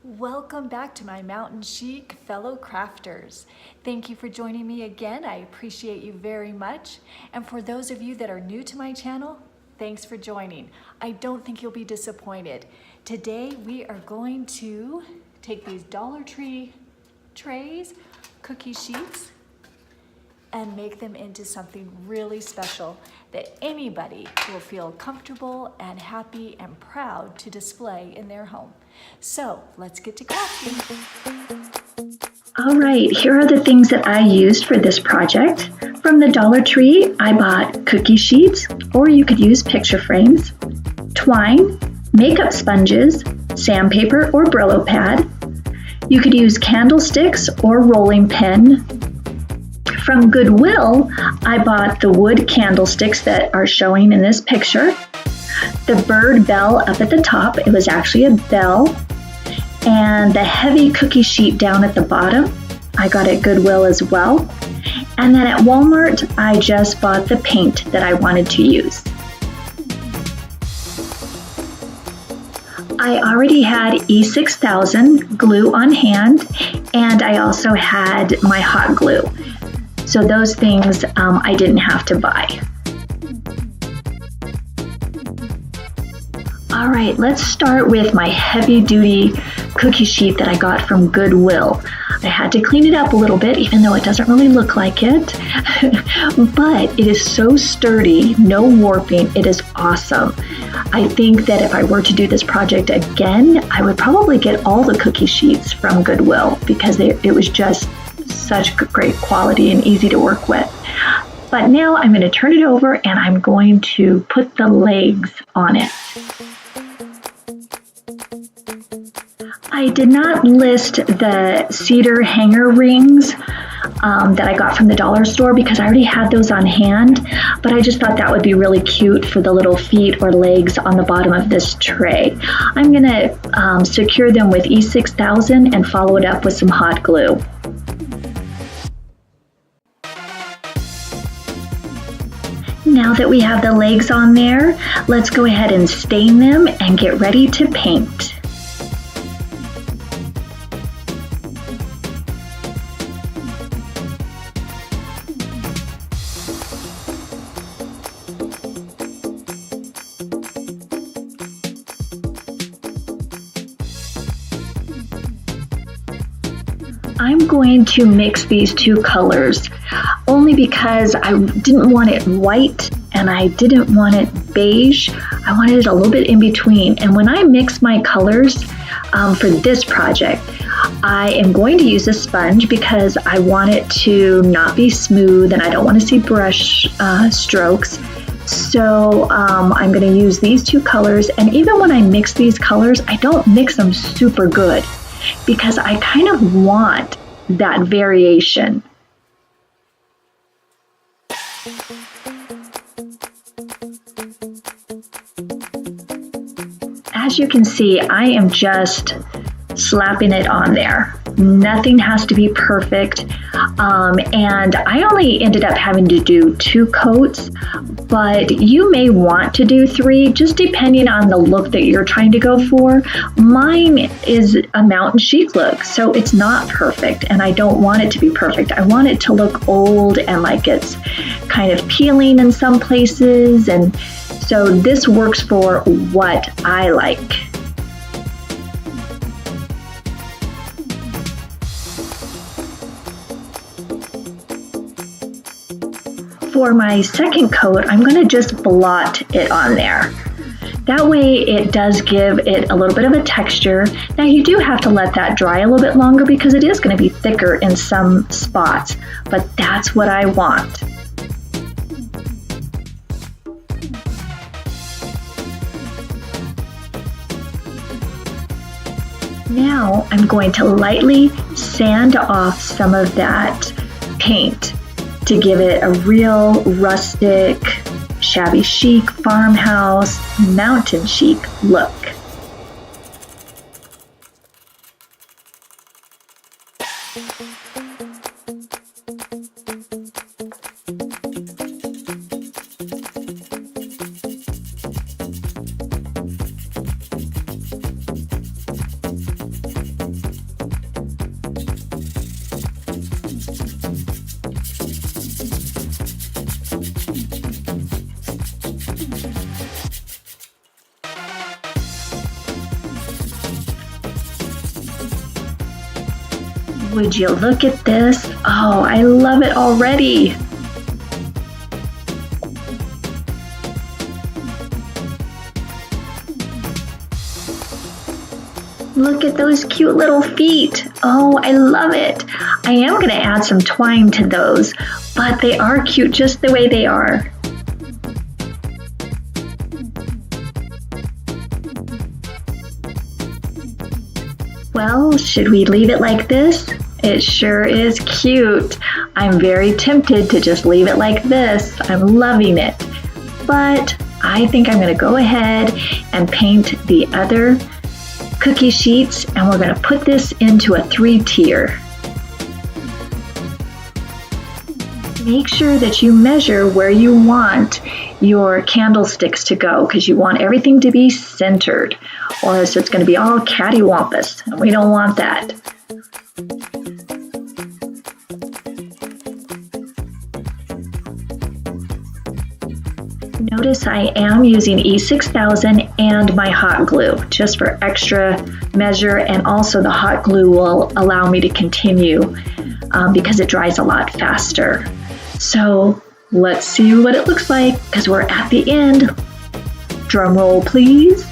Welcome back to my Mountain Chic fellow crafters. Thank you for joining me again. I appreciate you very much. And for those of you that are new to my channel, thanks for joining. I don't think you'll be disappointed. Today we are going to take these Dollar Tree trays, cookie sheets, and make them into something really special that anybody will feel comfortable and happy and proud to display in their home. So let's get to crafting. All right, here are the things that I used for this project. From the Dollar Tree, I bought cookie sheets, or you could use picture frames, twine, makeup sponges, sandpaper or Brillo pad. You could use candlesticks or rolling pin. From Goodwill, I bought the wood candlesticks that are showing in this picture. The bird bell up at the top, it was actually a bell. And the heavy cookie sheet down at the bottom, I got at Goodwill as well. And then at Walmart, I just bought the paint that I wanted to use. I already had E6000 glue on hand, and I also had my hot glue. So those things I didn't have to buy. All right, let's start with my heavy duty cookie sheet that I got from Goodwill. I had to clean it up a little bit, even though it doesn't really look like it, but it is so sturdy, no warping, it is awesome. I think that if I were to do this project again, I would probably get all the cookie sheets from Goodwill because it was just such great quality and easy to work with. But now I'm going to turn it over and I'm going to put the legs on it. I did not list the cedar hanger rings that I got from the dollar store because I already had those on hand, but I just thought that would be really cute for the little feet or legs on the bottom of this tray. I'm going to secure them with E6000 and follow it up with some hot glue. Now that we have the legs on there, let's go ahead and stain them and get ready to paint. I'm going to mix these two colors only because I didn't want it white and I didn't want it beige. I wanted it a little bit in between. And when I mix my colors for this project, I am going to use a sponge because I want it to not be smooth and I don't want to see brush strokes. So I'm going to use these two colors, and even when I mix these colors, I don't mix them super good because I kind of want that variation. As you can see, I am just slapping it on there. Nothing has to be perfect. And I only ended up having to do 2 coats, but you may want to do 3, just depending on the look that you're trying to go for. Mine is a mountain chic look, so it's not perfect, and I don't want it to be perfect. I want it to look old and like it's kind of peeling in some places, and so this works for what I like. For my second coat, I'm going to just blot it on there. That way it does give it a little bit of a texture. Now you do have to let that dry a little bit longer because it is going to be thicker in some spots, but that's what I want. Now I'm going to lightly sand off some of that paint to give it a real rustic, shabby chic, farmhouse, mountain chic look. Would you look at this? Oh, I love it already. Look at those cute little feet. Oh, I love it. I am going to add some twine to those, but they are cute just the way they are. Well, should we leave it like this? It sure is cute. I'm very tempted to just leave it like this. I'm loving it. But I think I'm going to go ahead and paint the other cookie sheets, and we're going to put this into a 3-tier. Make sure that you measure where you want your candlesticks to go, because you want everything to be centered, or else it's going to be all cattywampus, and we don't want that. Notice I am using E6000 and my hot glue just for extra measure, and also the hot glue will allow me to continue because it dries a lot faster. So let's see what it looks like, because we're at the end. Drum roll, please.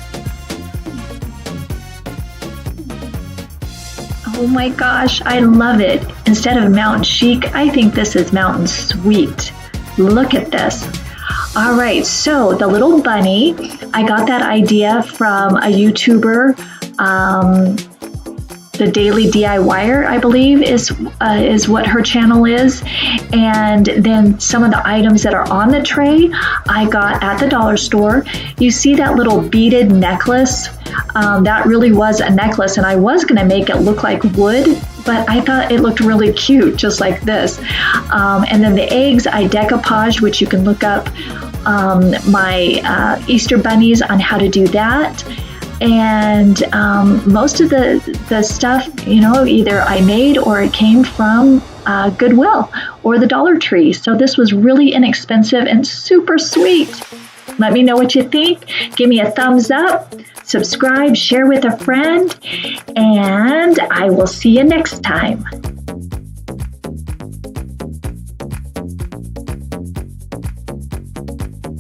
Oh my gosh, I love it. Instead of Mountain Chic, I think this is Mountain Sweet. Look at this. All right, so the little bunny, I got that idea from a YouTuber, the Daily DIYer, I believe is what her channel is. And then some of the items that are on the tray, I got at the dollar store. You see that little beaded necklace? That really was a necklace, and I was gonna make it look like wood, but I thought it looked really cute, just like this. And then the eggs, I decoupaged, which you can look up my Easter bunnies on how to do that. And most of the stuff, you know, either I made or it came from Goodwill or the Dollar Tree. So this was really inexpensive and super sweet. Let me know what you think. Give me a thumbs up, subscribe, share with a friend, and I will see you next time.